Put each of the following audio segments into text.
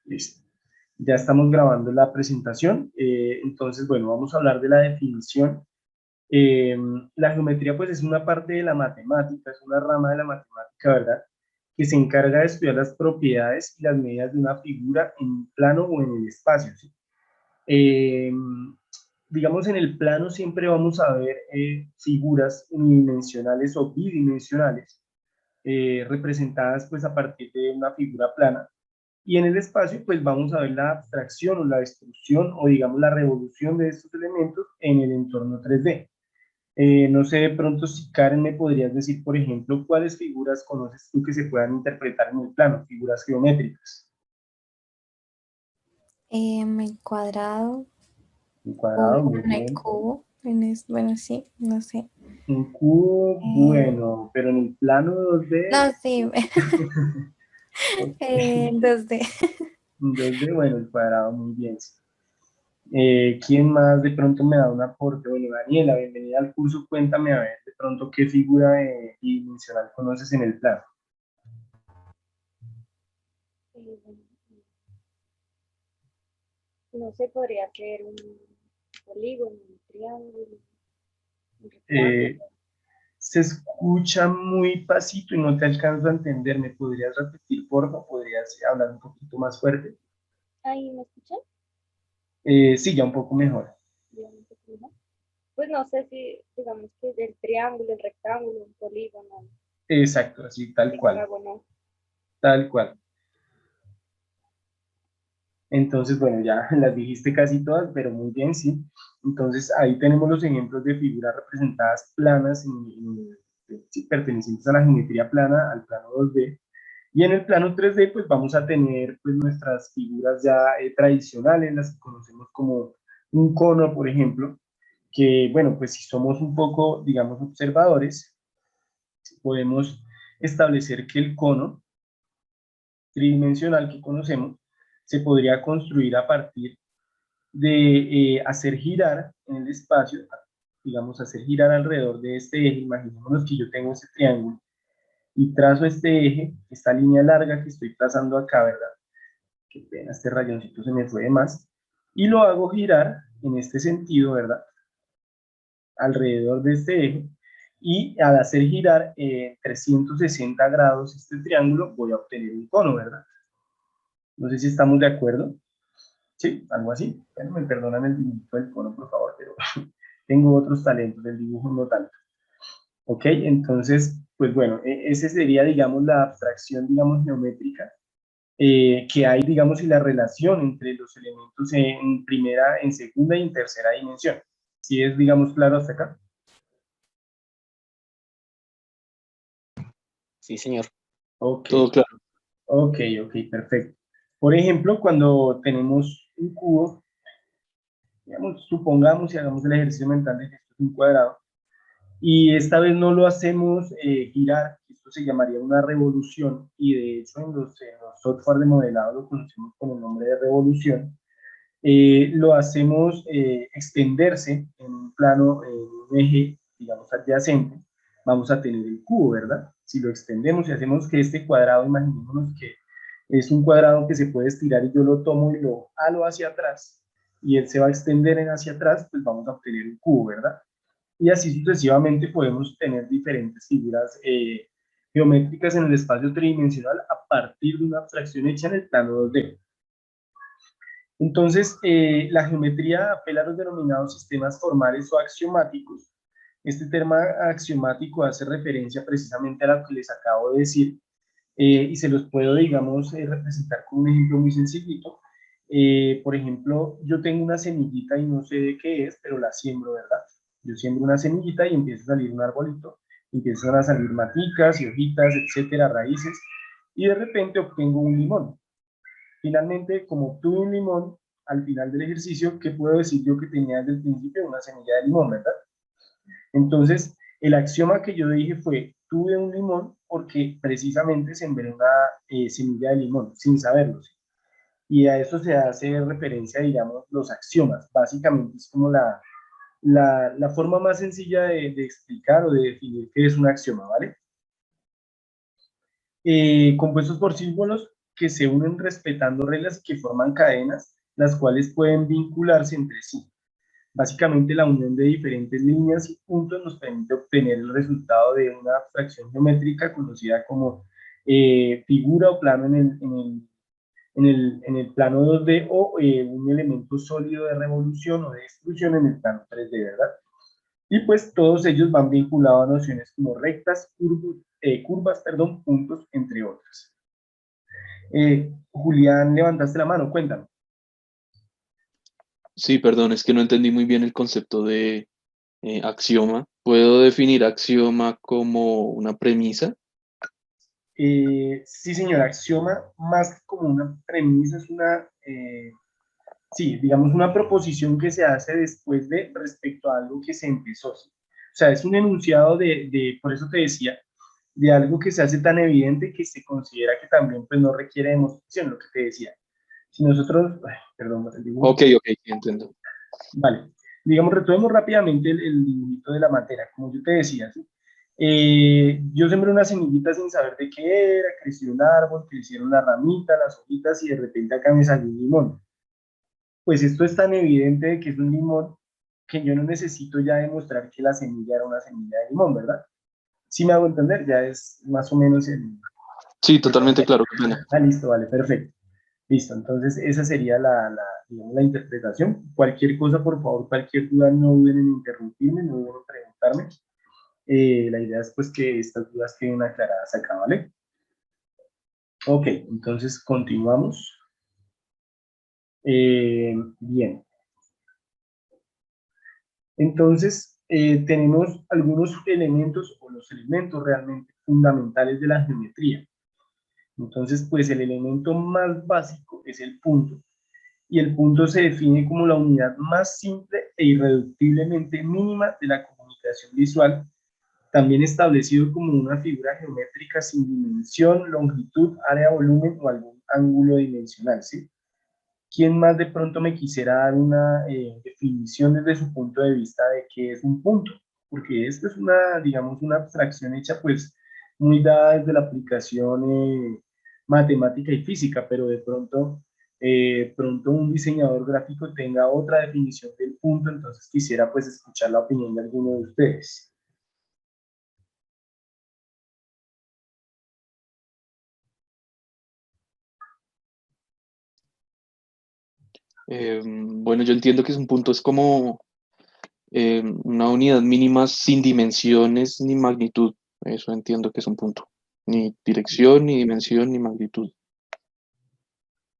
Listo. Ya estamos grabando la presentación. Entonces, bueno, vamos a hablar de la definición. Eh, la geometría, pues, es una parte de la matemática, es una rama de la matemática, ¿verdad? Que se encarga de estudiar las propiedades y las medidas de una figura en un plano o en el espacio, ¿sí? Eh, digamos, en el plano siempre vamos a ver figuras unidimensionales o bidimensionales representadas, pues, a partir de una figura plana. Y en el espacio, pues vamos a ver la abstracción o la destrucción o digamos la revolución de estos elementos en el entorno 3D. No sé de pronto si Karen me podrías decir, por ejemplo, cuáles figuras conoces tú que se puedan interpretar en el plano, figuras geométricas. El cuadrado, Un o cuadrado, muy bueno, el bien. cubo, bueno, sí, no sé. Un cubo, Eh, bueno, pero en el plano 2D, no, sí, ok. 2D. Un 2D, bueno, el cuadrado, muy bien. Sí. ¿Quién más de pronto me da un aporte? Bueno, Daniela, bienvenida al curso. Cuéntame a ver de pronto qué figura bidimensional conoces en el plano. Bueno, no sé, podría ser un polígono, un triángulo, un Eh, rectángulo. se escucha muy pasito y no te alcanzo a entender. ¿Me podrías repetir, por favor? ¿Podrías hablar un poquito más fuerte? Ahí me escuchan, Sí, ya un poco mejor. digamos que sí, ¿no? Pues no sé si, digamos que el triángulo, el rectángulo, un polígono, Exacto, así, el tal cual, hexágono. tal cual. Entonces, bueno, ya las dijiste casi todas, pero muy bien, sí. Entonces, ahí tenemos los ejemplos de figuras representadas planas, sí, pertenecientes a la geometría plana, al plano 2D. Y en el plano 3D, pues vamos a tener pues, nuestras figuras ya tradicionales, las que conocemos como un cono, por ejemplo, que, bueno, pues si somos un poco, digamos, observadores, podemos establecer que el cono tridimensional que conocemos se podría construir a partir de hacer girar en el espacio, digamos, hacer girar alrededor de este eje. Imaginémonos que yo tengo ese triángulo y trazo este eje, esta línea larga que estoy trazando acá, ¿verdad? Qué pena, este rayoncito se me fue de más. Y lo hago girar en este sentido, ¿verdad? Alrededor de este eje. Y al hacer girar 360 grados este triángulo, voy a obtener un cono, ¿verdad? No sé si estamos de acuerdo. Sí, algo así. Bueno, me perdonan el dibujo del cono, por favor, pero tengo otros talentos, del dibujo no tanto. ¿Ok? Entonces, pues bueno, ese sería, digamos, la abstracción, digamos, geométrica que hay, digamos, y la relación entre los elementos en primera, en segunda y en tercera dimensión. ¿Sí es, digamos, claro hasta acá? Sí, señor. Ok, Todo claro. ok, ok, perfecto. Por ejemplo, cuando tenemos un cubo, digamos, supongamos y hagamos el ejercicio mental de que esto es un cuadrado, y esta vez no lo hacemos girar, esto se llamaría una revolución, y de hecho en los software de modelado lo conocemos con el nombre de revolución. Lo hacemos extenderse en un plano, en un eje, digamos, adyacente, vamos a tener el cubo, ¿verdad? Si lo extendemos y hacemos que este cuadrado, imaginémonos que es un cuadrado que se puede estirar y yo lo tomo y lo halo hacia atrás, y él se va a extender en hacia atrás, pues vamos a obtener un cubo, ¿verdad? Y así sucesivamente podemos tener diferentes figuras geométricas en el espacio tridimensional a partir de una abstracción hecha en el plano 2D. Entonces, la geometría apela a los denominados sistemas formales o axiomáticos. Este tema axiomático hace referencia precisamente a lo que les acabo de decir y se los puedo, digamos, representar con un ejemplo muy sencillito. Por ejemplo, yo tengo una semillita y no sé de qué es, pero la siembro, ¿verdad? Yo siembro una semillita y empieza a salir un arbolito, empiezan a salir maticas y hojitas, etcétera, raíces, y de repente obtengo un limón. Finalmente, como obtuve un limón, al final del ejercicio, ¿qué puedo decir yo que tenía desde el principio? Una semilla de limón, ¿verdad? Entonces, el axioma que yo dije fue, tuve un limón porque precisamente sembré una semilla de limón, sin saberlo. ¿Sí? Y a eso se hace referencia, digamos, los axiomas. Básicamente es como la forma más sencilla de explicar o de definir qué es un axioma, ¿vale? Compuestos por símbolos, que se unen respetando reglas que forman cadenas, las cuales pueden vincularse entre sí. Básicamente, la unión de diferentes líneas y puntos nos permite obtener el resultado de una abstracción geométrica conocida como figura o plano en el plano 2D o un elemento sólido de revolución o de extrusión en el plano 3D, ¿verdad? Y pues todos ellos van vinculados a nociones como rectas, curvas, perdón, puntos, entre otras. Julián, levantaste la mano, cuéntame. Sí, perdón, es que no entendí muy bien el concepto de axioma. ¿Puedo definir axioma como una premisa? Sí, señor, axioma, más que como una premisa, es una, sí, digamos, una proposición que se hace después de respecto a algo que se empezó. ¿Sí? O sea, es un enunciado por eso te decía, de algo que se hace tan evidente que se considera que también pues, no requiere demostración, lo que te decía. Si nosotros, perdón, el dibujo. Ok, ok, entiendo. Vale, digamos, retomemos rápidamente el dibujito de la materia, como yo te decía, ¿sí? Yo sembré una semillita sin saber de qué era, creció un árbol, crecieron las ramitas, las hojitas y de repente acá me salió un limón. Pues esto es tan evidente de que es un limón que yo no necesito ya demostrar que la semilla era una semilla de limón, ¿verdad? Si me hago entender, ya es más o menos el... Sí, totalmente claro, qué pena. Ah, listo, vale, perfecto. Listo, entonces esa sería digamos, la interpretación. Cualquier cosa, por favor, cualquier duda, no duden en interrumpirme, no duden en preguntarme. La idea es pues que estas dudas queden aclaradas acá, ¿vale? Ok, entonces continuamos. Bien, entonces tenemos algunos elementos o los elementos realmente fundamentales de la geometría. Entonces, pues el elemento más básico es el punto. Y el punto se define como la unidad más simple e irreductiblemente mínima de la comunicación visual, también establecido como una figura geométrica sin dimensión, longitud, área, volumen o algún ángulo dimensional, ¿sí? ¿Quién más de pronto me quisiera dar una definición desde su punto de vista de qué es un punto? Porque esto es una, digamos, una abstracción hecha pues muy dada desde la aplicación matemática y física, pero de pronto un diseñador gráfico tenga otra definición del punto, entonces quisiera pues escuchar la opinión de alguno de ustedes. Bueno, yo entiendo que es un punto, es como una unidad mínima sin dimensiones ni magnitud. Eso entiendo que es un punto. Ni dirección, ni dimensión, ni magnitud.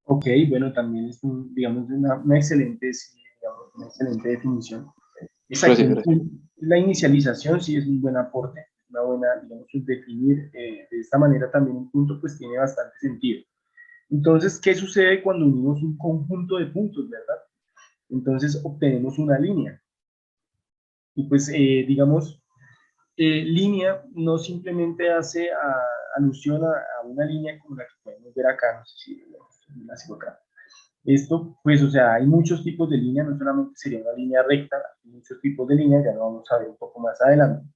Ok, bueno, también es, digamos, una excelente, sí, digamos, una excelente definición. Exacto, Gracias, gracias. la inicialización sí es un buen aporte, una buena, digamos, definir de esta manera también un punto pues tiene bastante sentido. Entonces, ¿qué sucede cuando unimos un conjunto de puntos, verdad? Entonces obtenemos una línea. Y pues, digamos, línea no simplemente hace alusión a una línea como la que podemos ver acá, no sé si la sigo acá. Esto, pues, o sea, hay muchos tipos de línea, no solamente sería una línea recta, hay muchos tipos de línea, ya lo vamos a ver un poco más adelante.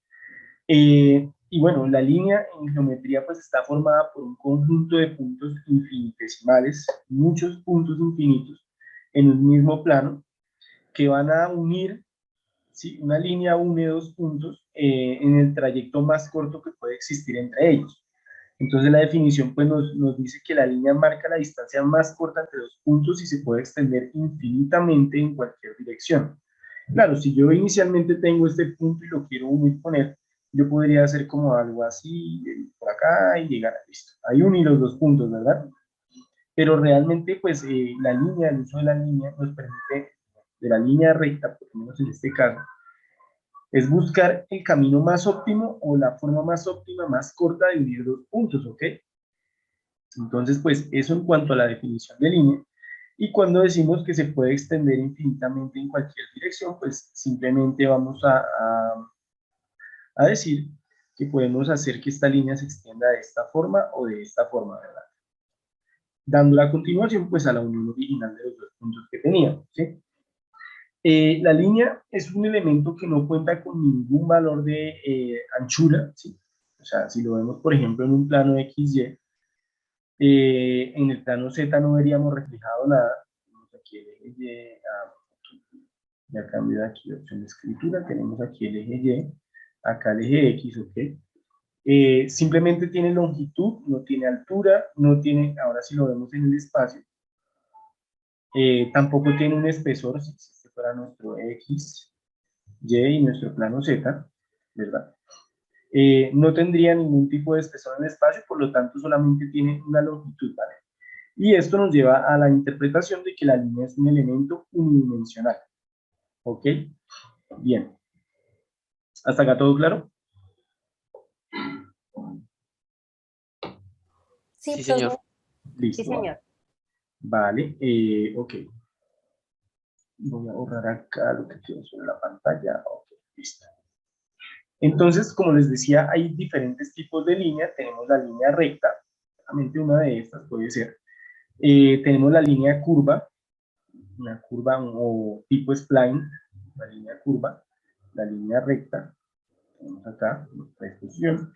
Y bueno, la línea en geometría pues está formada por un conjunto de puntos infinitesimales, muchos puntos infinitos en un mismo plano que van a unir, ¿sí? Una línea une dos puntos en el trayecto más corto que puede existir entre ellos. Entonces la definición pues nos dice que la línea marca la distancia más corta entre dos puntos y se puede extender infinitamente en cualquier dirección. Claro, si yo inicialmente tengo este punto y lo quiero unir con él, yo podría hacer como algo así, por acá y llegar a listo. Ahí uní los dos puntos, ¿verdad? Pero realmente pues la línea, el uso de la línea nos permite, de la línea recta, por lo menos en este caso, es buscar el camino más óptimo o la forma más óptima, más corta de unir dos puntos, ¿ok? Entonces, pues eso en cuanto a la definición de línea. Y cuando decimos que se puede extender infinitamente en cualquier dirección, pues simplemente vamos a decir que podemos hacer que esta línea se extienda de esta forma o de esta forma, ¿verdad? Dando la continuación, pues a la unión original de los dos puntos que teníamos, ¿sí? La línea es un elemento que no cuenta con ningún valor de anchura, ¿sí? O sea, si lo vemos, por ejemplo, en un plano XY, En el plano Z no veríamos reflejado nada. Tenemos aquí el eje Y, ya cambio de aquí opción de escritura, tenemos aquí el eje Y, acá el eje X, ¿ok? Simplemente tiene longitud, no tiene altura, no tiene, ahora si lo vemos en el espacio, tampoco tiene un espesor, si este fuera nuestro X, Y y nuestro plano Z, ¿verdad? No tendría ningún tipo de espesor en el espacio, por lo tanto solamente tiene una longitud, ¿vale? Y esto nos lleva a la interpretación de que la línea es un elemento unidimensional, ¿ok? Bien. ¿Hasta acá todo claro? Sí, Sí, profe. señor. Listo. Sí, señor. Vale, ok. Voy a borrar acá lo que quedó sobre la pantalla. Ok, listo. Entonces, como les decía, hay diferentes tipos de línea. Tenemos la línea recta, solamente una de estas puede ser. Tenemos la línea curva, una curva o tipo spline, la línea curva, la línea recta, tenemos acá, nuestra disposición.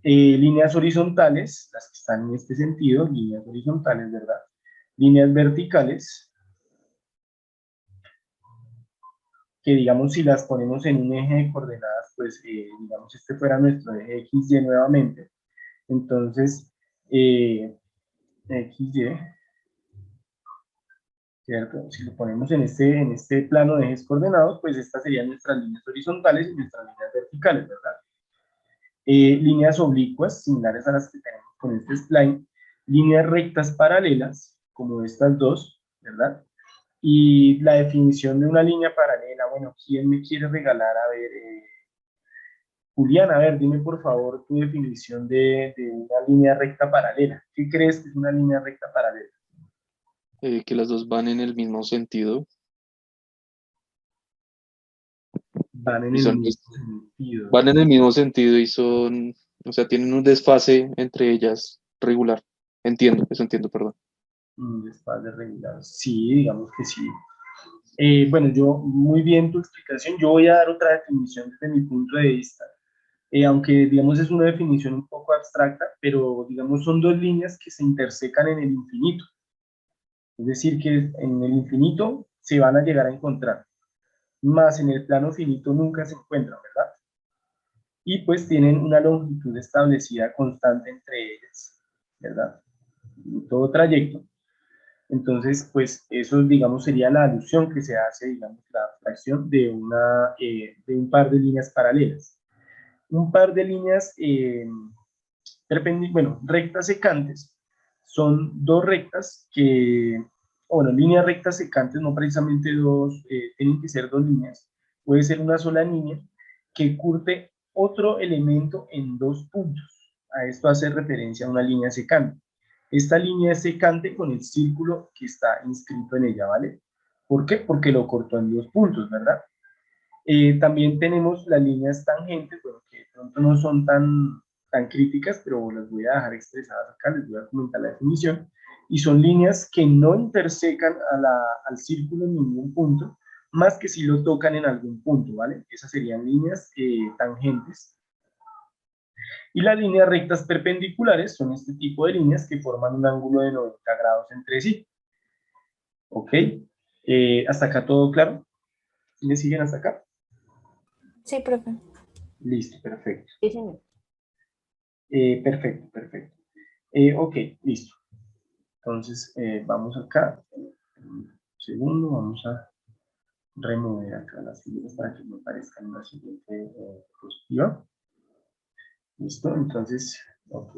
Líneas horizontales, las que están en este sentido, líneas horizontales, ¿verdad? Líneas verticales, que digamos si las ponemos en un eje de coordenadas, pues digamos este fuera nuestro eje XY nuevamente, entonces XY, ¿cierto? Si lo ponemos en este plano de ejes coordenados, pues estas serían nuestras líneas horizontales y nuestras líneas verticales, ¿verdad? Líneas oblicuas, similares a las que tenemos con este spline, líneas rectas paralelas, como estas dos, ¿verdad? Y la definición de una línea paralela, bueno, ¿quién me quiere regalar? A ver, Julián, a ver, dime por favor tu definición de una línea recta paralela. ¿Qué crees que es una línea recta paralela? Que las dos van en el mismo sentido Van en y el son, mismo sentido. van en el mismo sentido y son, o sea, tienen un desfase entre ellas regular. Entiendo, eso entiendo, perdón. Un desfase regular. Sí, digamos que sí. Bueno, yo, muy bien tu explicación. Yo voy a dar otra definición desde mi punto de vista. Aunque, digamos, es una definición un poco abstracta, pero, digamos, son dos líneas que se intersecan en el infinito. Es decir, que en el infinito se van a llegar a encontrar, más en el plano finito nunca se encuentran, ¿verdad? Y pues tienen una longitud establecida constante entre ellas, ¿verdad? En todo trayecto. Entonces, pues eso, digamos, sería la alusión que se hace, digamos, la abstracción de un par de líneas paralelas. Un par de líneas rectas secantes son dos rectas que, bueno, líneas rectas secantes, no precisamente dos, tienen que ser dos líneas, puede ser una sola línea que curte otro elemento en dos puntos. A esto hace referencia a una línea secante. Esta línea es secante con el círculo que está inscrito en ella, ¿vale? ¿Por qué? Porque lo cortó en dos puntos, ¿verdad? También tenemos las líneas tangentes, bueno, que de pronto no son tan críticas, pero las voy a dejar expresadas acá, les voy a comentar la definición. Y son líneas que no intersecan al círculo en ningún punto, más que si lo tocan en algún punto, ¿vale? Esas serían líneas tangentes. Y las líneas rectas perpendiculares son este tipo de líneas que forman un ángulo de 90 grados entre sí. ¿Ok? ¿Hasta acá todo claro? ¿Sí me siguen hasta acá? Sí, profe. Listo, perfecto. Sí, señor. Perfecto, perfecto. Ok, listo. Entonces, vamos acá. Un segundo, vamos a remover acá las figuras para que me aparezcan en la siguiente diapositiva. Listo, entonces, ok.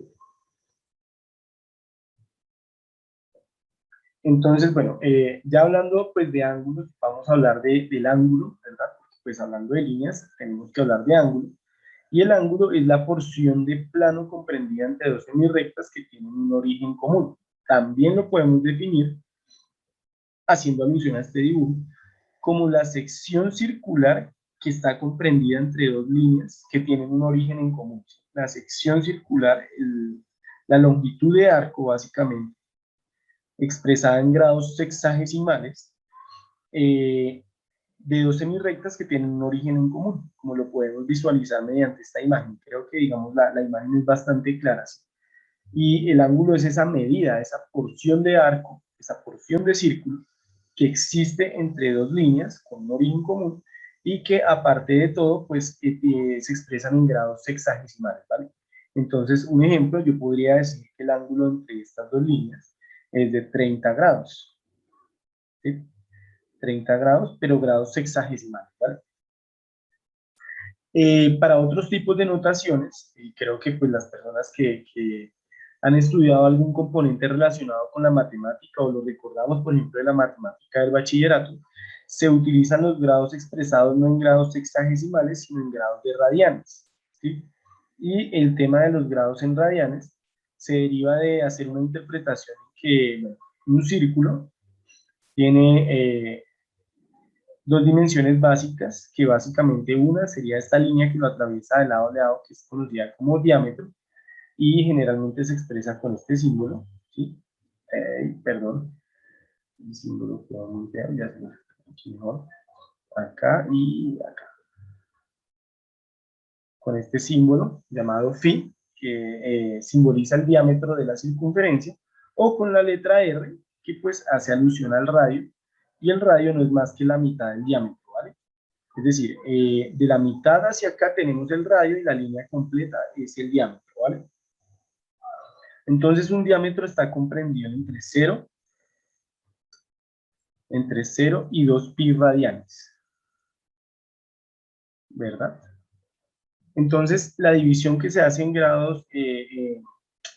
Entonces, bueno, ya hablando pues de ángulos, vamos a hablar del ángulo, ¿verdad? Pues hablando de líneas, tenemos que hablar de ángulo. Y el ángulo es la porción de plano comprendida entre dos semirrectas que tienen un origen común. También lo podemos definir, haciendo alusión a este dibujo, como la sección circular que está comprendida entre dos líneas que tienen un origen en común. La sección circular, la longitud de arco básicamente, expresada en grados sexagesimales, de dos semirrectas que tienen un origen en común, como lo podemos visualizar mediante esta imagen. Creo que, digamos, la imagen es bastante clara. ¿Sí? Y el ángulo es esa medida, esa porción de arco, esa porción de círculo que existe entre dos líneas con un origen común y que aparte de todo, pues se expresan en grados sexagesimales, ¿vale? Entonces, un ejemplo, yo podría decir que el ángulo entre estas dos líneas es de 30 grados, ¿sí? 30 grados, pero grados sexagesimales, ¿vale? Para otros tipos de notaciones, y creo que pues las personas que han estudiado algún componente relacionado con la matemática o lo recordamos, por ejemplo, de la matemática del bachillerato, se utilizan los grados expresados no en grados sexagesimales, sino en grados de radianes, ¿sí? Y el tema de los grados en radianes se deriva de hacer una interpretación que bueno, un círculo tiene dos dimensiones básicas, que básicamente una sería esta línea que lo atraviesa de lado a lado, que es conocida como diámetro, y generalmente se expresa con este símbolo, ¿sí? Perdón, el símbolo quedó muy feo, ya se lo explico mejor, acá y acá, con este símbolo llamado phi, que simboliza el diámetro de la circunferencia, o con la letra R, que pues hace alusión al radio, y el radio no es más que la mitad del diámetro, ¿vale? Es decir, de la mitad hacia acá tenemos el radio y la línea completa es el diámetro, ¿vale? Entonces un diámetro está comprendido entre 0 y 2 pi radianes, ¿verdad? Entonces la división que se hace en grados,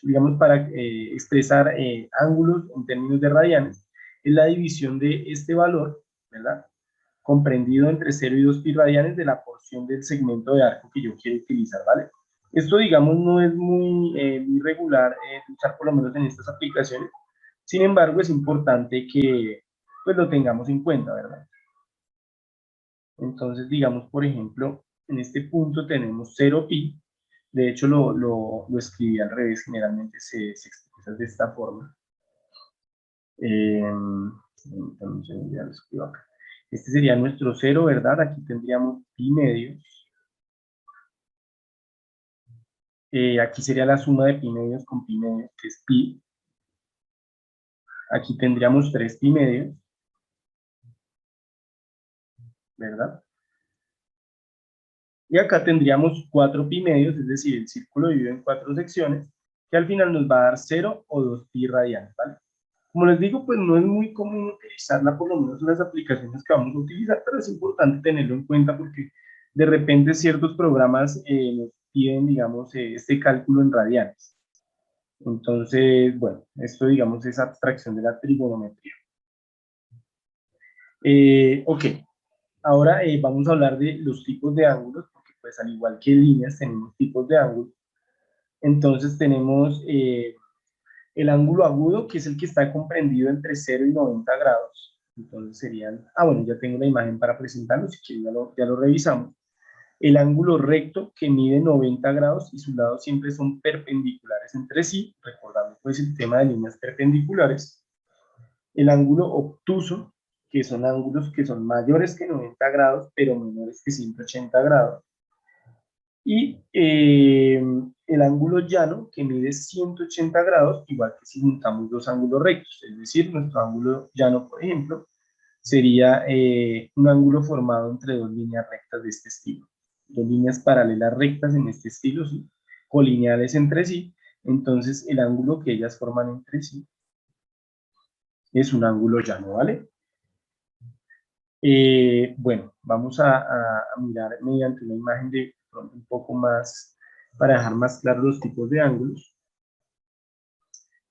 digamos, para expresar ángulos en términos de radianes, es la división de este valor, ¿verdad? Comprendido entre 0 y 2 pi radianes de la porción del segmento de arco que yo quiero utilizar, ¿vale? Esto, digamos, no es muy regular usar por lo menos en estas aplicaciones. Sin embargo, es importante que pues lo tengamos en cuenta, ¿verdad? Entonces, digamos, por ejemplo, en este punto tenemos 0 pi. De hecho, lo escribí al revés, generalmente se expresa de esta forma. Entonces, ya lo escribo acá. Este sería nuestro 0, ¿verdad? Aquí tendríamos pi medios. Aquí sería la suma de pi medios con pi medios, que es pi. Aquí tendríamos 3 pi medios, ¿verdad? Y acá tendríamos 4 pi medios, es decir, el círculo dividido en 4 secciones, que al final nos va a dar 0 o 2 pi radianes, ¿vale? Como les digo, pues no es muy común utilizarla, por lo menos en las aplicaciones que vamos a utilizar, pero es importante tenerlo en cuenta porque de repente ciertos programas nos piden, digamos, este cálculo en radianes. Entonces, bueno, esto, digamos, es abstracción de la trigonometría. Ok, ahora vamos a hablar de los tipos de ángulos, porque pues al igual que líneas tenemos tipos de ángulos. Entonces tenemos el ángulo agudo, que es el que está comprendido entre 0 y 90 grados. Entonces serían, bueno, ya tengo la imagen para presentarlo, si quieren ya lo revisamos. El ángulo recto, que mide 90 grados y sus lados siempre son perpendiculares entre sí, recordando pues el tema de líneas perpendiculares. El ángulo obtuso, que son ángulos que son mayores que 90 grados, pero menores que 180 grados. Y el ángulo llano, que mide 180 grados, igual que si juntamos dos ángulos rectos. Es decir, nuestro ángulo llano, por ejemplo, sería un ángulo formado entre dos líneas rectas de este estilo. Dos líneas paralelas rectas en este estilo, ¿sí? Colineales entre sí. Entonces, el ángulo que ellas forman entre sí es un ángulo llano, ¿vale? Bueno, vamos a mirar mediante una imagen de pronto un poco más, para dejar más claros los tipos de ángulos.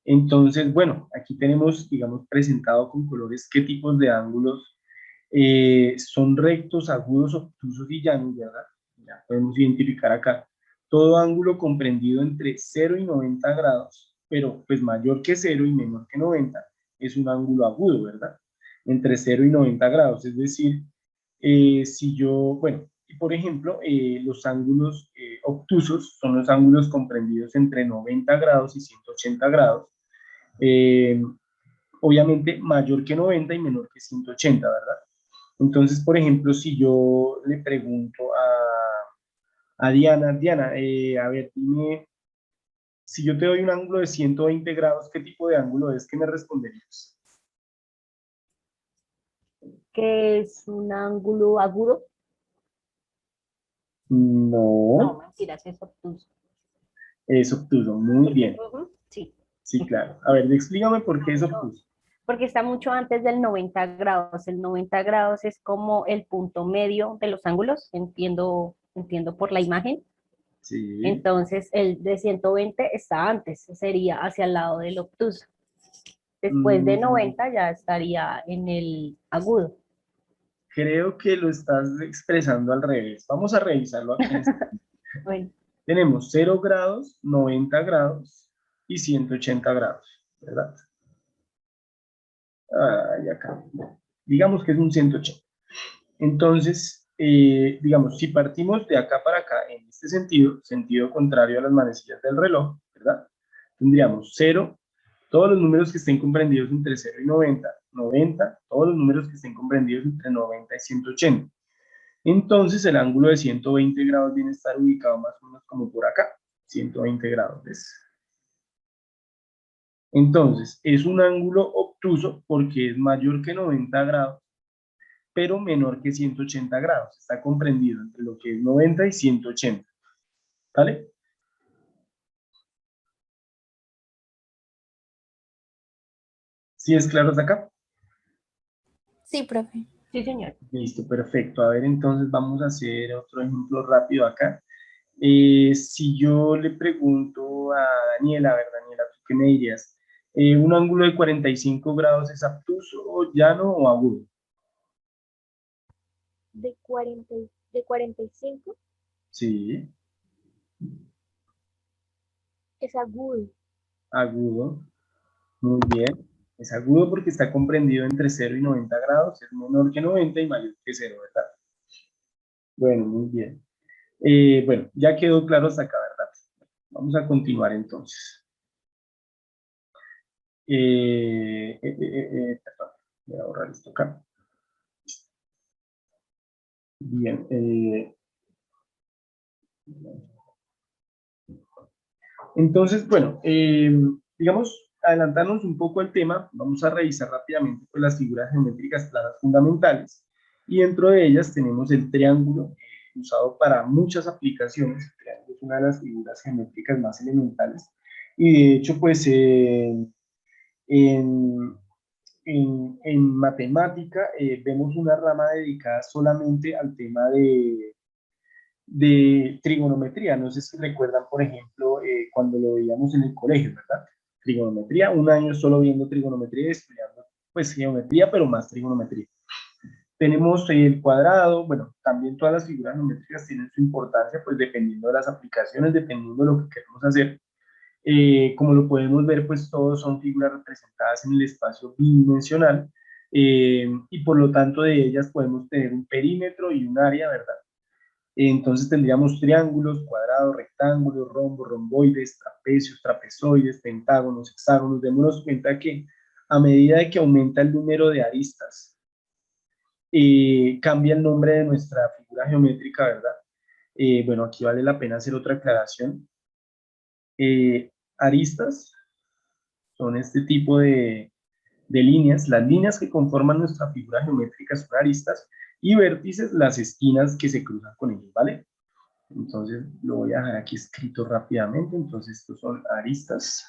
Entonces, bueno, aquí tenemos, digamos, presentado con colores qué tipos de ángulos son rectos, agudos, obtusos y llanos, ¿verdad? Ya podemos identificar acá. Todo ángulo comprendido entre 0 y 90 grados, pero pues mayor que 0 y menor que 90, es un ángulo agudo, ¿verdad? Entre 0 y 90 grados, es decir, si yo, bueno, por ejemplo, los ángulos obtusos son los ángulos comprendidos entre 90 grados y 180 grados, eh, obviamente mayor que 90 y menor que 180, ¿verdad? Entonces, por ejemplo, si yo le pregunto a Diana, Diana, a ver, dime Si yo te doy un ángulo de 120 grados, ¿qué tipo de ángulo es? ¿Qué me responderías? Que es un ángulo agudo. No, No, mentiras, es obtuso. es obtuso. Muy bien. Ujú, sí, Sí, claro. A ver, explícame por qué es obtuso. porque está mucho antes del 90 grados. El 90 grados es como el punto medio de los ángulos, entiendo por la imagen. Sí. Entonces, el de 120 está antes, sería hacia el lado del obtuso. Después de Mm, 90 ya estaría en el agudo. creo que lo estás expresando al revés. Vamos a revisarlo aquí. Bueno, Tenemos 0 grados, 90 grados y 180 grados, ¿verdad? Y acá. Digamos que es un 180. Entonces, digamos, si partimos de acá para acá en este sentido, sentido contrario a las manecillas del reloj, ¿verdad? Tendríamos 0, todos los números que estén comprendidos entre 0 y 90, 90, todos los números que estén comprendidos entre 90 y 180. Entonces, el ángulo de 120 grados viene a estar ubicado más o menos como por acá, 120 grados, ¿ves? Entonces, es un ángulo obtuso porque es mayor que 90 grados, pero menor que 180 grados. Está comprendido entre lo que es 90 y 180. ¿Vale? ¿Sí es claro hasta acá? Sí, profe. sí, señor. Listo, perfecto. A ver, entonces vamos a hacer otro ejemplo rápido acá. Si yo le pregunto a Daniela, a ver, Daniela, ¿tú qué me dirías? ¿Un ángulo de 45 grados es obtuso, llano o agudo? De 45 Sí, es agudo. agudo. Muy bien. Es agudo porque está comprendido entre 0 y 90 grados, es menor que 90 y mayor que 0, ¿verdad? Bueno, muy bien. Bueno, ya quedó claro hasta acá, ¿verdad? Vamos a continuar entonces. Perdón, voy a borrar esto acá. Bien. Entonces, bueno, digamos, adelantarnos un poco el tema, vamos a revisar rápidamente pues, las figuras geométricas planas fundamentales. Y dentro de ellas tenemos el triángulo, usado para muchas aplicaciones. El triángulo es una de las figuras geométricas más elementales. Y de hecho, pues, en, en matemática vemos una rama dedicada solamente al tema de trigonometría. No sé si recuerdan, por ejemplo, cuando lo veíamos en el colegio, ¿verdad? Trigonometría, un año solo viendo trigonometría y estudiando, pues, geometría, pero más trigonometría. Tenemos el cuadrado, bueno, también todas las figuras geométricas tienen su importancia, pues, dependiendo de las aplicaciones, dependiendo de lo que queremos hacer. Como lo podemos ver, pues todos son figuras representadas en el espacio bidimensional y por lo tanto de ellas podemos tener un perímetro y un área, ¿verdad? Entonces tendríamos triángulos, cuadrados, rectángulos, rombos, romboides, trapecios, trapezoides, pentágonos, hexágonos. Démonos cuenta que a medida de que aumenta el número de aristas, cambia el nombre de nuestra figura geométrica, ¿verdad? Bueno, aquí vale la pena hacer otra aclaración. Aristas son este tipo de líneas, las líneas que conforman nuestra figura geométrica son aristas y vértices las esquinas que se cruzan con ellos, ¿vale? Entonces lo voy a dejar aquí escrito rápidamente. Entonces estos son aristas,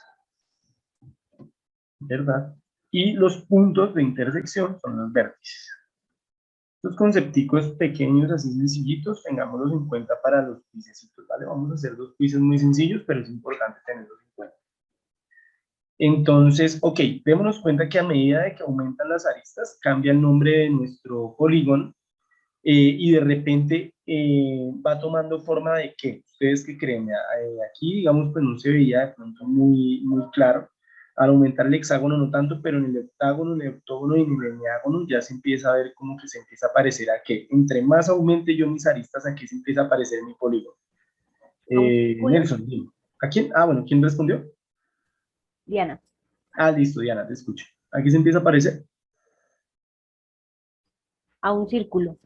¿verdad? Y los puntos de intersección son los vértices. Estos concepticos pequeños, así sencillitos, tengámoslos en cuenta para los quizecitos, ¿vale? Vamos a hacer dos quizzes muy sencillos, pero es importante tenerlos en cuenta. Entonces, ok, démonos cuenta que a medida de que aumentan las aristas, cambia el nombre de nuestro polígono y de repente va tomando forma de qué. ¿Ustedes qué creen? Aquí, digamos, pues no se veía de pronto muy, muy claro. Al aumentar el hexágono no tanto, pero en el octágono, en el octógono y en el diágono ya se empieza a ver como que se empieza a parecer a qué. Entre más aumente yo mis aristas, aquí se empieza a aparecer mi polígono. ¿A un círculo? Nelson, dime. ¿A quién? Ah, bueno, ¿quién respondió? Diana, Ah, listo, Diana, te escucho. Aquí se empieza a aparecer a un círculo.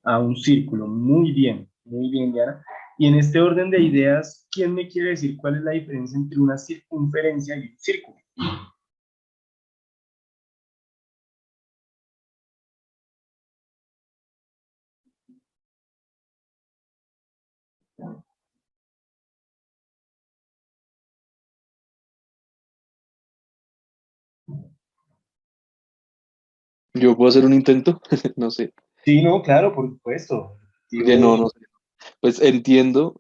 a un círculo. Muy bien, Diana. Y en este orden de ideas, ¿quién me quiere decir cuál es la diferencia entre una circunferencia y un círculo? Yo puedo hacer un intento, no sé, Sí, no, claro, por supuesto. porque Digo, no sé. Pues entiendo,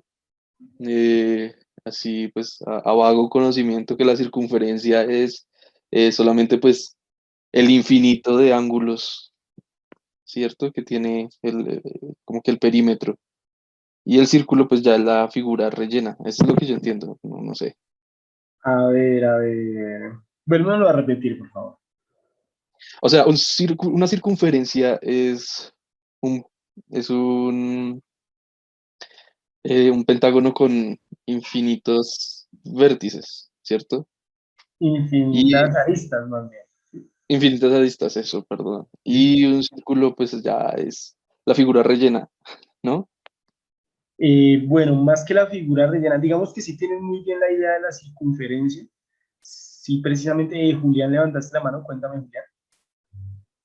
así pues a vago conocimiento, que la circunferencia es solamente pues el infinito de ángulos, ¿cierto? Que tiene como que el perímetro. Y el círculo pues ya es la figura rellena. Eso es lo que yo entiendo, no sé. a ver, a ver. Vuélvelo a repetir, por favor. O sea, una circunferencia un, es un pentágono con infinitos vértices, ¿cierto? Y Infinitas aristas, más bien. infinitas aristas, eso, perdón. Y un círculo, pues ya es la figura rellena, ¿no? Bueno, más que la figura rellena, digamos que sí tienen muy bien la idea de la circunferencia. Sí, precisamente, Julián, levantaste la mano, cuéntame, Julián.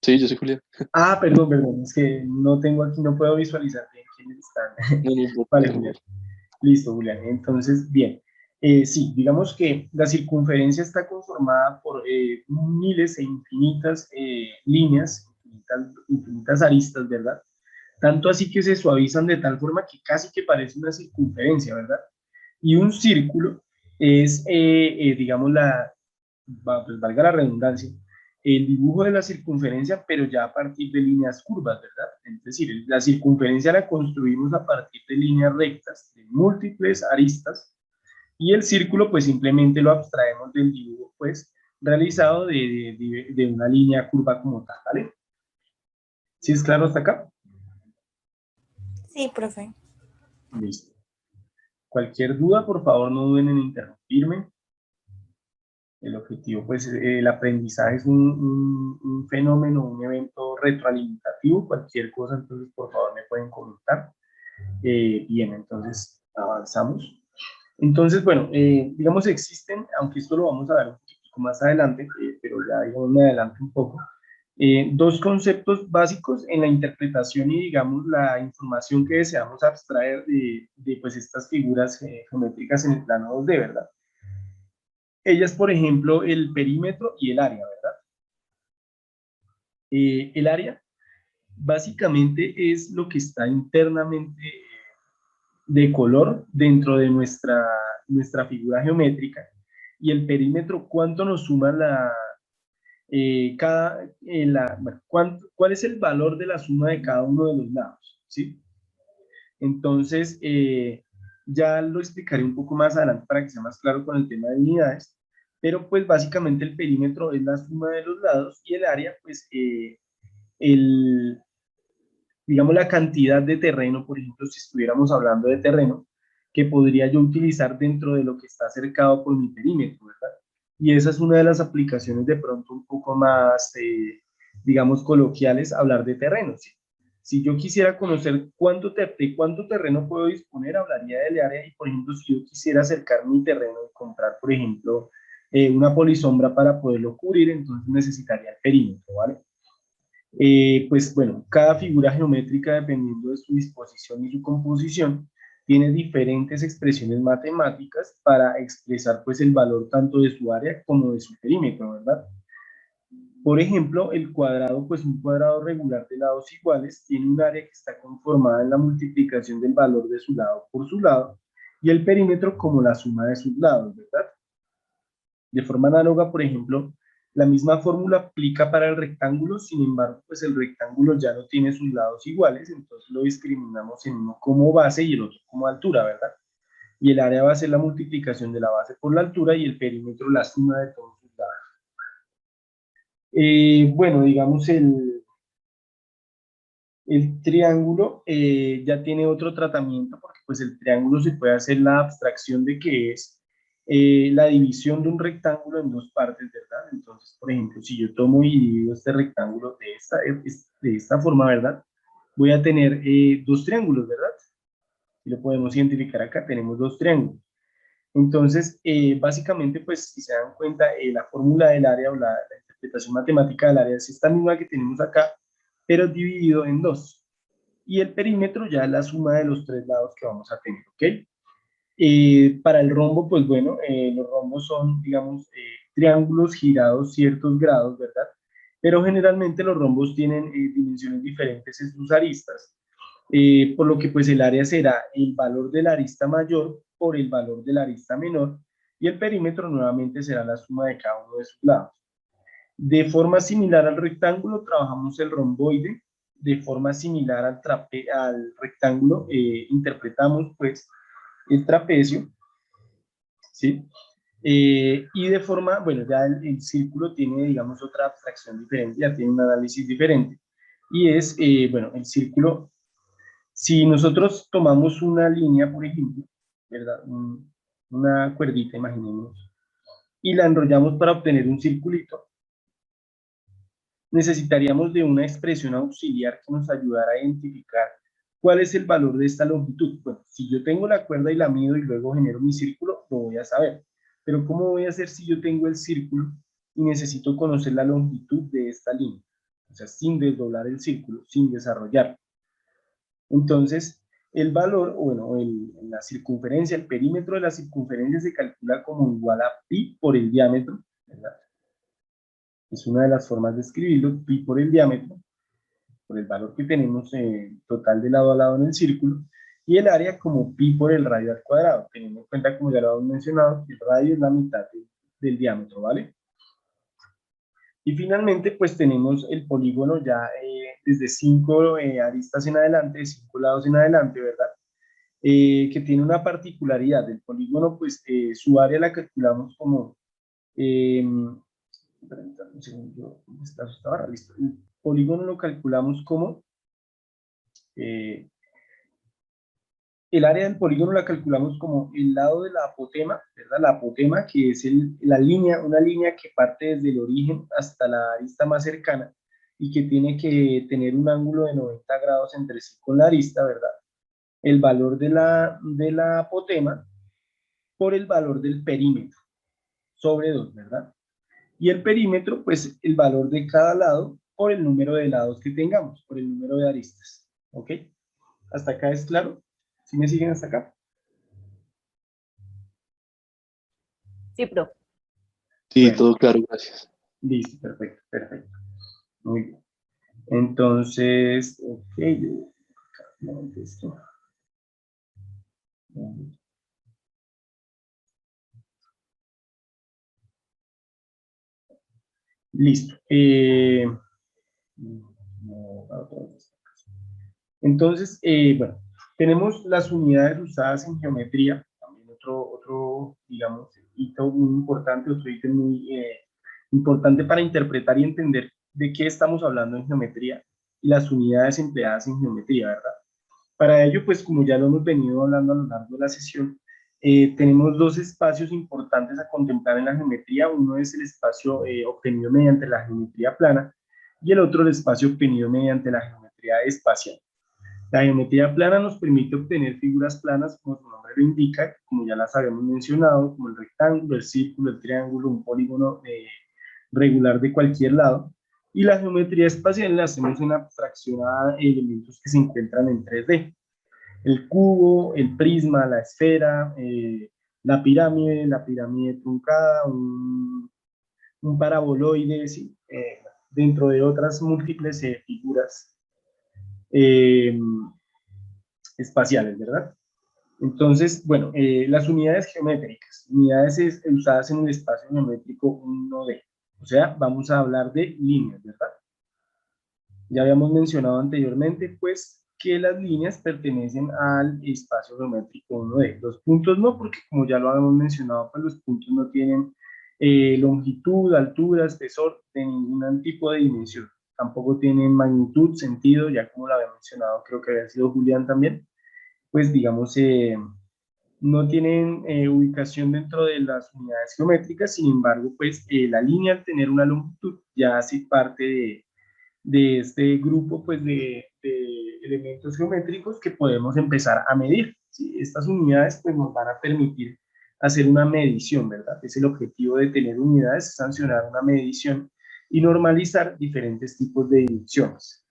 Sí, yo soy Julián. Ah, perdón, perdón, es que no tengo aquí, no puedo visualizar bien quiénes están. No, no importa, Vale, no Julián. importa. Listo, Julián. Entonces, bien. Sí, digamos que la circunferencia está conformada por miles e infinitas líneas, infinitas aristas, ¿verdad? Tanto así que se suavizan de tal forma que casi que parece una circunferencia, ¿verdad? Y un círculo es, digamos, pues valga la redundancia, el dibujo de la circunferencia, pero ya a partir de líneas curvas, ¿verdad? Es decir, la circunferencia la construimos a partir de líneas rectas, de múltiples aristas, y el círculo, pues simplemente lo abstraemos del dibujo, pues, realizado de una línea curva como tal, ¿vale? ¿Sí es claro hasta acá? Sí, profe. Listo. Cualquier duda, por favor, no duden en interrumpirme. El objetivo, pues, el aprendizaje es un fenómeno, un evento retroalimentativo. Cualquier cosa, entonces, por favor, me pueden comentar. Bien, entonces, avanzamos. Entonces, bueno, digamos, existen, aunque esto lo vamos a dar un poquito más adelante, pero ya, digamos, me adelanto un poco, dos conceptos básicos en la interpretación y, digamos, la información que deseamos abstraer pues, estas figuras geométricas en el plano 2D, ¿verdad? Ellas, por ejemplo, el perímetro y el área, ¿verdad? El área básicamente es lo que está internamente de color dentro de nuestra figura geométrica y el perímetro, cuánto nos suma bueno, cuál es el valor de la suma de cada uno de los lados, ¿sí? Entonces, ya lo explicaré un poco más adelante para que sea más claro con el tema de unidades, pero pues básicamente el perímetro es la suma de los lados y el área, pues el, digamos la cantidad de terreno, por ejemplo, si estuviéramos hablando de terreno, que podría yo utilizar dentro de lo que está cercado por mi perímetro, ¿verdad? Y esa es una de las aplicaciones de pronto un poco más, digamos, coloquiales, hablar de terrenos, ¿sí? Si yo quisiera conocer de cuánto terreno puedo disponer, hablaría del área y, por ejemplo, si yo quisiera acercar mi terreno y comprar, por ejemplo, una polisombra para poderlo cubrir, entonces necesitaría el perímetro, ¿vale? Pues bueno, cada figura geométrica, dependiendo de su disposición y su composición, tiene diferentes expresiones matemáticas para expresar pues el valor tanto de su área como de su perímetro, ¿verdad? Por ejemplo, el cuadrado, pues un cuadrado regular de lados iguales, tiene un área que está conformada en la multiplicación del valor de su lado por su lado, y el perímetro como la suma de sus lados, ¿verdad? De forma análoga, por ejemplo, la misma fórmula aplica para el rectángulo, sin embargo, pues el rectángulo ya no tiene sus lados iguales, entonces lo discriminamos en uno como base y el otro como altura, ¿verdad? Y el área va a ser la multiplicación de la base por la altura y el perímetro la suma de todos sus lados. Bueno, digamos el triángulo ya tiene otro tratamiento porque pues el triángulo se puede hacer la abstracción de que es la división de un rectángulo en dos partes, ¿verdad? Entonces, por ejemplo, si yo tomo y divido este rectángulo de esta forma, ¿verdad? Voy a tener dos triángulos, ¿verdad? y lo podemos identificar acá, tenemos dos triángulos. Entonces, básicamente, pues, si se dan cuenta, la fórmula del área o la interpretación matemática del área es esta misma que tenemos acá, pero dividido en dos. Y el perímetro ya es la suma de los tres lados que vamos a tener, ¿ok? Para el rombo, pues bueno, los rombos son, digamos, triángulos girados ciertos grados, ¿verdad? Pero generalmente los rombos tienen dimensiones diferentes en sus aristas, por lo que pues el área será el valor de la arista mayor por el valor de la arista menor, y el perímetro nuevamente será la suma de cada uno de sus lados. De forma similar al rectángulo, trabajamos el romboide. De forma similar al rectángulo, interpretamos pues el trapecio, ¿sí? Y de forma, bueno, ya el círculo tiene, digamos, otra abstracción diferente, ya tiene un análisis diferente. Y es, bueno, el círculo, si nosotros tomamos una línea, por ejemplo, ¿verdad? Una cuerdita, imaginémonos, y la enrollamos para obtener un circulito, necesitaríamos de una expresión auxiliar que nos ayudara a identificar cuál es el valor de esta longitud. Bueno, si yo tengo la cuerda y la mido y luego genero mi círculo, lo voy a saber. Pero ¿cómo voy a hacer si yo tengo el círculo y necesito conocer la longitud de esta línea? O sea, sin desdoblar el círculo, sin desarrollar. Entonces, el valor, bueno, la circunferencia, el perímetro de la circunferencia se calcula como igual a pi por el diámetro, ¿verdad? Es una de las formas de escribirlo, pi por el diámetro, por el valor que tenemos total de lado a lado en el círculo, y el área como pi por el radio al cuadrado, teniendo en cuenta, como ya lo hemos mencionado, que el radio es la mitad del diámetro, ¿vale? Y finalmente, pues tenemos el polígono ya desde 5 aristas en adelante, 5 lados en adelante, ¿verdad? Que tiene una particularidad. El polígono, pues su área la calculamos como... un segundo, estaba listo. El polígono lo calculamos como el área del polígono la calculamos como el lado de la apotema, ¿verdad? La apotema, que es la línea, una línea que parte desde el origen hasta la arista más cercana y que tiene que tener un ángulo de 90 grados entre sí con la arista, ¿verdad? El valor de la apotema por el valor del perímetro sobre 2, ¿verdad? Y el perímetro, pues el valor de cada lado por el número de lados que tengamos, por el número de aristas, ¿ok? ¿Hasta acá es claro? ¿Sí me siguen hasta acá? Sí, profe. Sí, Bueno, todo claro, gracias. listo, perfecto, perfecto. Muy bien. Entonces, ok, esto. Listo. Entonces, bueno, tenemos las unidades usadas en geometría, también otro digamos, hito muy importante, otro ítem muy importante para interpretar y entender de qué estamos hablando en geometría y las unidades empleadas en geometría, ¿verdad? Para ello, pues como ya lo hemos venido hablando a lo largo de la sesión, tenemos dos espacios importantes a contemplar en la geometría. Uno es el espacio obtenido mediante la geometría plana y el otro el espacio obtenido mediante la geometría espacial. La geometría plana nos permite obtener figuras planas, como su nombre lo indica, como ya las habíamos mencionado, como el rectángulo, el círculo, el triángulo, un polígono regular de cualquier lado. Y la geometría espacial la hacemos en abstracción a elementos que se encuentran en 3D. El cubo, el prisma, la esfera, la pirámide truncada, un paraboloide, ¿sí? Dentro de otras múltiples figuras eh, espaciales, ¿verdad? Entonces, bueno, las unidades geométricas, usadas en el espacio geométrico 1D. O sea, vamos a hablar de líneas, ¿verdad? Ya habíamos mencionado anteriormente, pues, que las líneas pertenecen al espacio geométrico 1D. Los puntos no, porque como ya lo habíamos mencionado, pues los puntos no tienen longitud, altura, espesor de ningún tipo de dimensión. Tampoco tienen magnitud, sentido, ya como lo había mencionado, creo que había sido Julián también. Pues digamos, no tienen ubicación dentro de las unidades geométricas, sin embargo, pues la línea al tener una longitud ya hace parte de este grupo pues de elementos geométricos que podemos empezar a medir. ¿sí? Estas unidades pues, nos van a permitir hacer una medición, ¿verdad? Es el objetivo de tener unidades, sancionar una medición y normalizar diferentes tipos de dimensiones.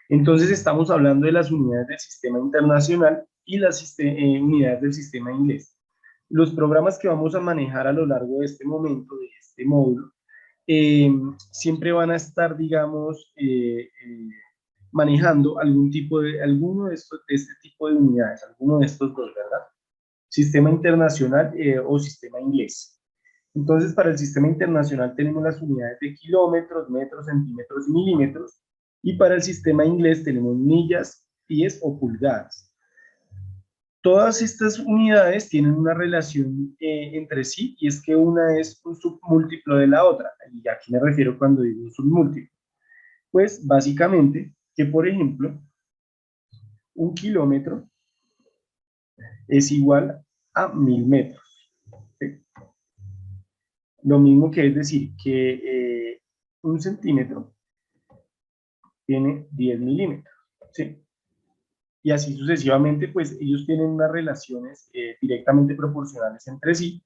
Entonces estamos hablando de las unidades del sistema internacional y las unidades del sistema inglés. Los programas que vamos a manejar a lo largo de este momento, de este módulo, siempre van a estar, digamos, manejando alguno de este tipo de unidades, alguno de estos dos, ¿verdad? Sistema internacional o sistema inglés. Entonces, para el sistema internacional tenemos las unidades de kilómetros, metros, centímetros y milímetros, y para el sistema inglés tenemos millas, pies o pulgadas. Todas estas unidades tienen una relación entre sí, y es que una es un submúltiplo de la otra. ¿Y a qué me refiero cuando digo un submúltiplo? Pues básicamente que, por ejemplo, un kilómetro es igual a 1000 metros. ¿Sí? Lo mismo que es decir que un centímetro tiene 10 milímetros. ¿Sí? Y así sucesivamente, pues ellos tienen unas relaciones directamente proporcionales entre sí,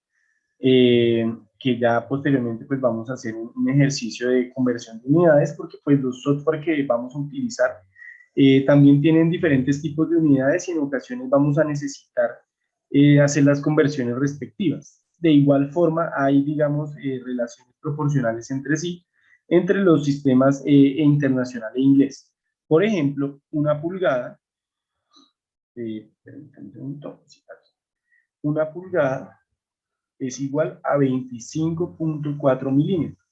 que ya posteriormente pues vamos a hacer un ejercicio de conversión de unidades, porque pues los software que vamos a utilizar también tienen diferentes tipos de unidades y en ocasiones vamos a necesitar hacer las conversiones respectivas. De igual forma hay, digamos, relaciones proporcionales entre sí, entre los sistemas internacional e inglés. Por ejemplo, una pulgada, una pulgada es igual a 25.4 milímetros.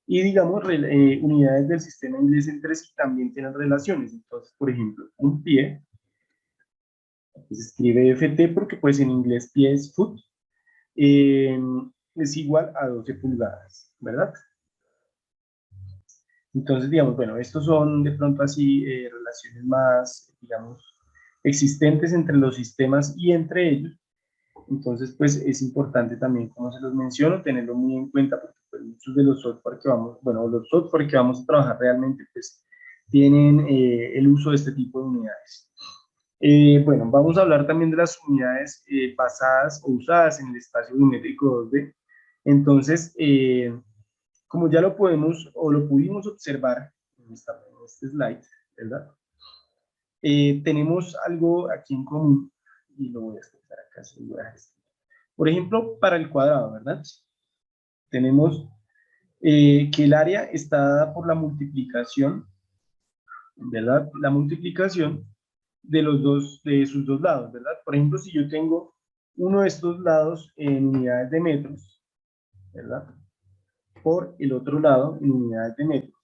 Y digamos, unidades del sistema inglés entre sí también tienen relaciones. Entonces, por ejemplo, un pie, se escribe FT porque pues en inglés pie es foot, es igual a 12 pulgadas, ¿verdad? Entonces, digamos, bueno, estos son de pronto así relaciones más, digamos, existentes entre los sistemas y entre ellos. Entonces, pues es importante también, como se los menciono, tenerlo muy en cuenta porque pues, muchos de los software que vamos, bueno, los software que vamos a trabajar realmente, pues tienen el uso de este tipo de unidades. Bueno, vamos a hablar también de las unidades basadas o usadas en el espacio geométrico 2D. Entonces, como ya lo podemos o lo pudimos observar en este slide, ¿verdad? Tenemos algo aquí en común y lo voy a explicar acá. Por ejemplo, para el cuadrado, ¿verdad? Tenemos que el área está dada por la multiplicación, ¿verdad? La multiplicación de sus dos lados, ¿verdad? Por ejemplo, si yo tengo uno de estos lados en unidades de metros, ¿verdad? Por el otro lado en unidades de metros.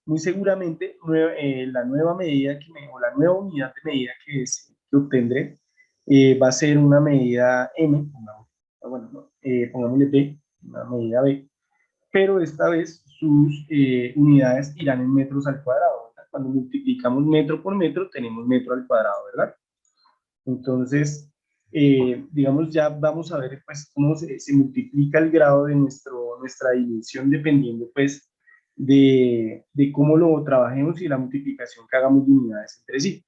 Muy seguramente la nueva medida o la nueva unidad de medida que obtendré va a ser una medida M, pongámosle B, una medida B, pero esta vez sus unidades irán en metros al cuadrado, ¿verdad? Cuando multiplicamos metro por metro tenemos metro al cuadrado, ¿verdad? Entonces, digamos, ya vamos a ver pues cómo se multiplica el grado de nuestra dimensión dependiendo pues de cómo lo trabajemos y la multiplicación que hagamos de unidades entre sí.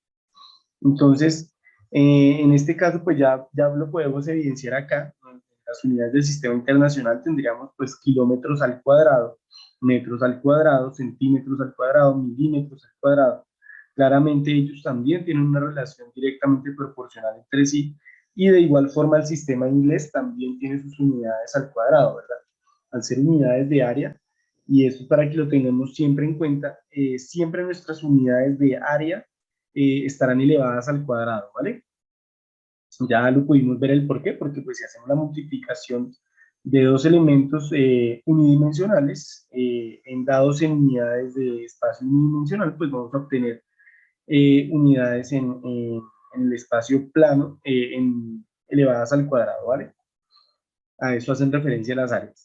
Entonces, en este caso pues ya lo podemos evidenciar acá. En las unidades del sistema internacional tendríamos pues kilómetros al cuadrado, metros al cuadrado, centímetros al cuadrado, milímetros al cuadrado. Claramente ellos también tienen una relación directamente proporcional entre sí y de igual forma el sistema inglés también tiene sus unidades al cuadrado, ¿verdad? Al ser unidades de área, y eso es para que lo tengamos siempre en cuenta, siempre nuestras unidades de área estarán elevadas al cuadrado, ¿vale? Ya lo pudimos ver el por qué, porque pues si hacemos la multiplicación de dos elementos unidimensionales dados en unidades de espacio unidimensional, pues vamos a obtener unidades en el espacio plano elevadas al cuadrado, ¿vale? A eso hacen referencia las áreas.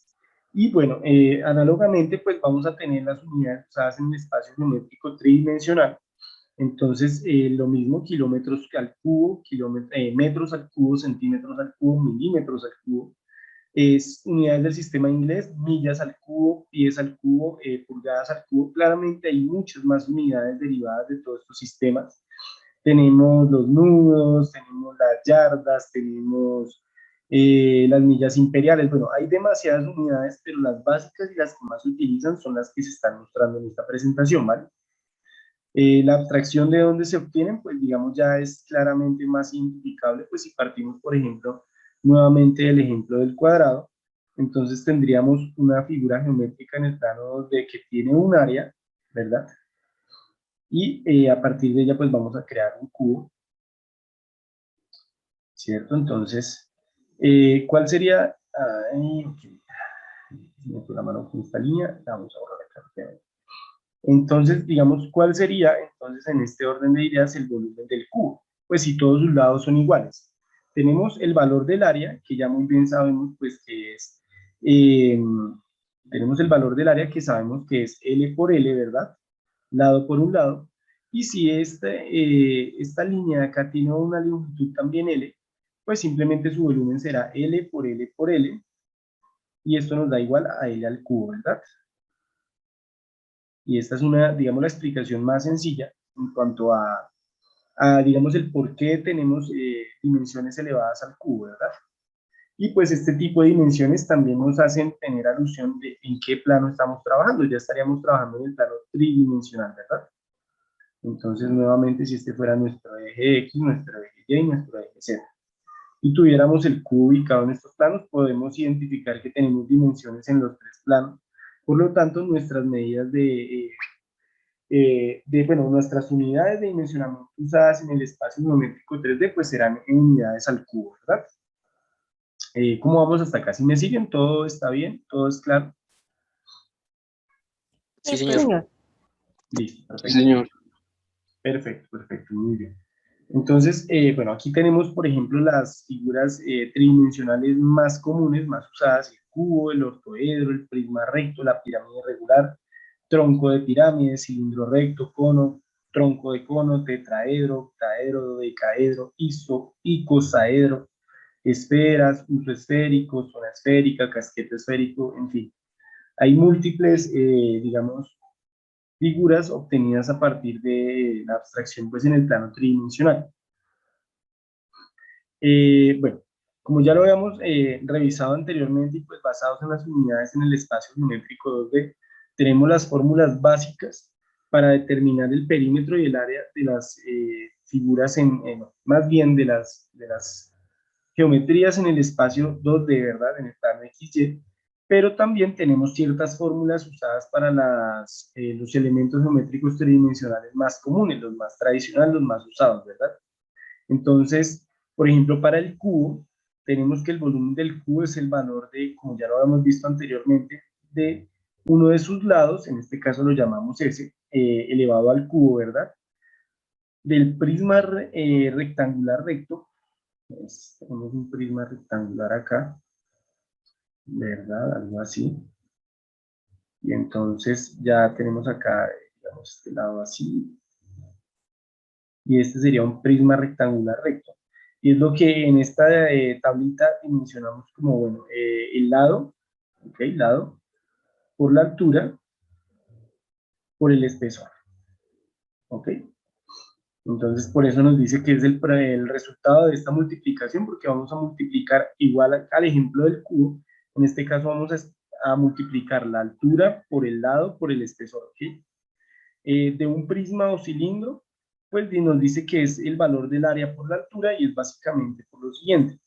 Y bueno, análogamente, pues vamos a tener las unidades usadas en el espacio geométrico tridimensional. Entonces, lo mismo, kilómetros al cubo, metros al cubo, centímetros al cubo, milímetros al cubo. Es unidades del sistema inglés, millas al cubo, pies al cubo, pulgadas al cubo. Claramente hay muchas más unidades derivadas de todos estos sistemas. Tenemos los nudos, tenemos las yardas, tenemos las millas imperiales. Bueno, hay demasiadas unidades, pero las básicas y las que más se utilizan son las que se están mostrando en esta presentación, ¿vale? La abstracción de dónde se obtienen, pues digamos ya es claramente más identificable, pues si partimos, por ejemplo, nuevamente del ejemplo del cuadrado, entonces tendríamos una figura geométrica en el plano de que tiene un área, ¿verdad? Y a partir de ella, pues vamos a crear un cubo, ¿cierto? Entonces, ¿cuál sería? Ay, ok. Me fue la mano con esta línea, la vamos a borrar acá. Entonces, digamos, ¿cuál sería, entonces, en este orden de ideas, el volumen del cubo? Pues si todos sus lados son iguales. Tenemos el valor del área, que ya muy bien sabemos, pues, que es, tenemos el valor del área que sabemos que es L por L, ¿verdad? Lado por un lado. Y si esta línea de acá tiene una longitud también L, pues simplemente su volumen será L por L por L, y esto nos da igual a L al cubo, ¿verdad? Y esta es una, digamos, la explicación más sencilla en cuanto digamos, el por qué tenemos dimensiones elevadas al cubo, ¿verdad? Y pues este tipo de dimensiones también nos hacen tener alusión de en qué plano estamos trabajando. Ya estaríamos trabajando en el plano tridimensional, ¿verdad? Entonces, nuevamente, si este fuera nuestro eje X, nuestro eje Y y nuestro eje Z, y tuviéramos el cubo ubicado en estos planos, podemos identificar que tenemos dimensiones en los tres planos. Por lo tanto, nuestras medidas bueno, nuestras unidades de dimensionamiento usadas en el espacio geométrico 3D, pues serán en unidades al cubo, ¿verdad? ¿Cómo vamos hasta acá? ¿Si me siguen? ¿Todo está bien? ¿Todo es claro? Sí, Sí, Sí, señor. señor. Listo, Sí, perfecto. señor. Perfecto, perfecto, muy bien. Entonces, bueno, aquí tenemos, por ejemplo, las figuras tridimensionales más comunes, más usadas: el cubo, el ortoedro, el prisma recto, la pirámide regular, tronco de pirámide, cilindro recto, cono, tronco de cono, tetraedro, octaedro, dodecaedro, icosaedro, esferas, uso esférico, zona esférica, casquete esférico, en fin. Hay múltiples, digamos, figuras obtenidas a partir de la abstracción, pues, en el plano tridimensional. Bueno, como ya lo habíamos revisado anteriormente, y pues basados en las unidades en el espacio geométrico 2D, tenemos las fórmulas básicas para determinar el perímetro y el área de las figuras, más bien de las geometrías en el espacio 2D, ¿verdad? En el plano XY, pero también tenemos ciertas fórmulas usadas para los elementos geométricos tridimensionales más comunes, los más tradicionales, los más usados, ¿verdad? Entonces, por ejemplo, para el cubo, tenemos que el volumen del cubo es el valor de, como ya lo habíamos visto anteriormente, de uno de sus lados, en este caso lo llamamos S, elevado al cubo, ¿verdad? Del prisma rectangular recto, pues, tenemos un prisma rectangular acá, ¿verdad? Algo así. Y entonces ya tenemos acá, digamos, este lado así, y este sería un prisma rectangular recto. Y es lo que en esta tablita dimensionamos como, bueno, el lado, ¿ok? Lado, por la altura, por el espesor, ¿ok? Entonces, por eso nos dice que es el resultado de esta multiplicación, porque vamos a multiplicar igual al ejemplo del cubo. En este caso vamos a multiplicar la altura por el lado, por el espesor, ¿ok? De un prisma o cilindro, pues nos dice que es el valor del área por la altura, y es básicamente por lo siguiente.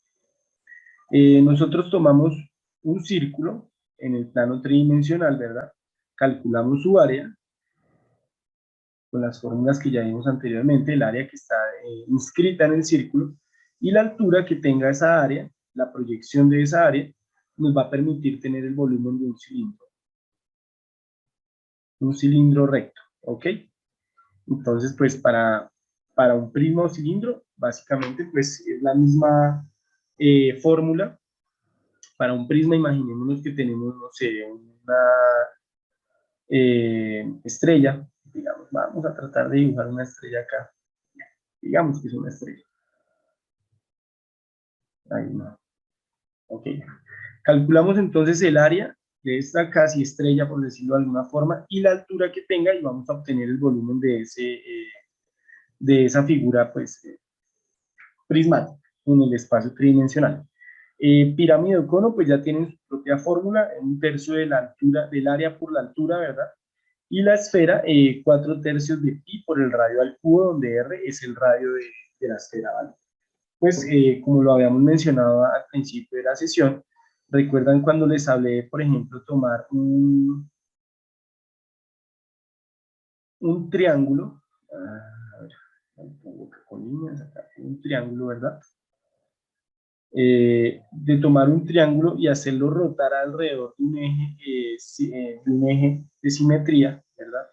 Nosotros tomamos un círculo en el plano tridimensional, ¿verdad? Calculamos su área con las fórmulas que ya vimos anteriormente, el área que está inscrita en el círculo, y la altura que tenga esa área, la proyección de esa área, nos va a permitir tener el volumen de un cilindro recto, ¿ok? Entonces, pues para un prisma o cilindro, básicamente, pues es la misma fórmula. Para un prisma, imaginémonos que tenemos, no sé, una estrella, digamos, vamos a tratar de dibujar una estrella acá, digamos que es una estrella. Ahí no. Ok. Calculamos entonces el área de esta casi estrella, por decirlo de alguna forma, y la altura que tenga, y vamos a obtener el volumen de esa figura, pues, prismática en el espacio tridimensional. Pirámide o cono, pues ya tienen su propia fórmula, 1/3 de la altura, del área por la altura, ¿verdad? Y la esfera, 4/3 de pi por el radio al cubo, donde r es el radio de la esfera, ¿vale? Pues como lo habíamos mencionado al principio de la sesión, recuerdan cuando les hablé, por ejemplo, tomar un triángulo, a ver, pongo con líneas acá, un triángulo, ¿verdad? De tomar un triángulo y hacerlo rotar alrededor de un eje de simetría, ¿verdad?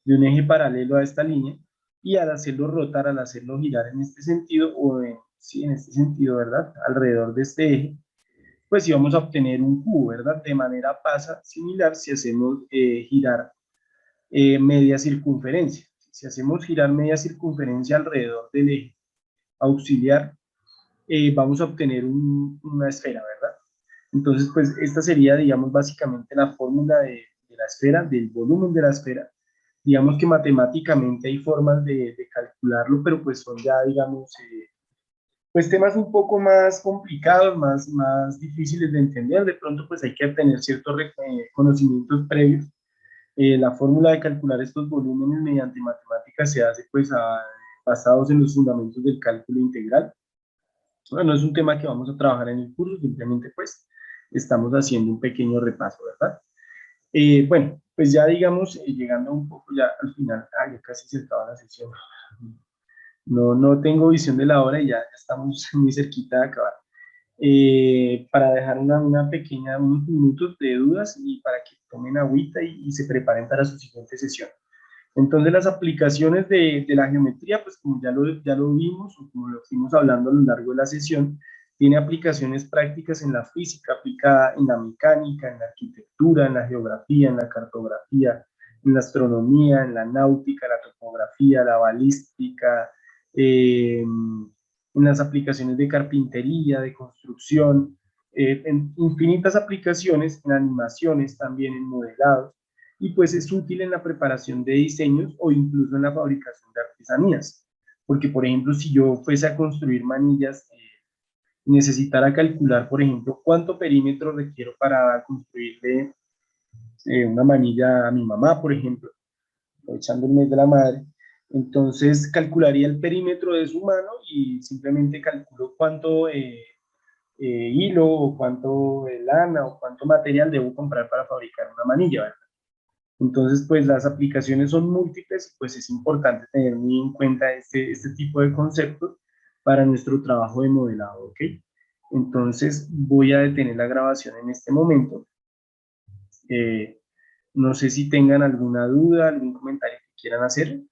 De un eje paralelo a esta línea, y al hacerlo rotar, al hacerlo girar en este sentido, sí, en este sentido, ¿verdad? Alrededor de este eje, pues íbamos a obtener un cubo, ¿verdad? De manera pasa similar si hacemos girar media circunferencia. Si hacemos girar media circunferencia alrededor del eje auxiliar, vamos a obtener una esfera, ¿verdad? Entonces, pues esta sería, digamos, básicamente la fórmula de la esfera, del volumen de la esfera. Digamos que matemáticamente hay formas de calcularlo, pero pues son ya, digamos, pues temas un poco más complicados, más difíciles de entender. De pronto, pues hay que tener ciertos conocimientos previos. La fórmula de calcular estos volúmenes mediante matemáticas se hace pues basados en los fundamentos del cálculo integral. Bueno, no es un tema que vamos a trabajar en el curso, simplemente pues estamos haciendo un pequeño repaso, ¿verdad? Bueno, pues ya digamos, llegando un poco ya al final, ya casi se acaba la sesión. No tengo visión de la hora y ya estamos muy cerquita de acabar. Para dejar unos minutos de dudas y para que tomen agüita y se preparen para su siguiente sesión. Entonces las aplicaciones de la geometría, pues como ya lo vimos o como lo fuimos hablando a lo largo de la sesión, tiene aplicaciones prácticas en la física, aplicada en la mecánica, en la arquitectura, en la geografía, en la cartografía, en la astronomía, en la náutica, la topografía, la balística, en las aplicaciones de carpintería, de construcción, en infinitas aplicaciones, en animaciones también, en modelados, y pues es útil en la preparación de diseños o incluso en la fabricación de artesanías. Porque, por ejemplo, si yo fuese a construir manillas, necesitara calcular, por ejemplo, cuánto perímetro requiero para construirle una manilla a mi mamá, por ejemplo, aprovechando el mes de la madre, entonces calcularía el perímetro de su mano y simplemente calculo cuánto hilo o cuánto lana o cuánto material debo comprar para fabricar una manilla, ¿verdad? Entonces, pues las aplicaciones son múltiples y pues es importante tener muy en cuenta este tipo de conceptos para nuestro trabajo de modelado, ¿ok? Entonces, voy a detener la grabación en este momento. No sé si tengan alguna duda, algún comentario que quieran hacer.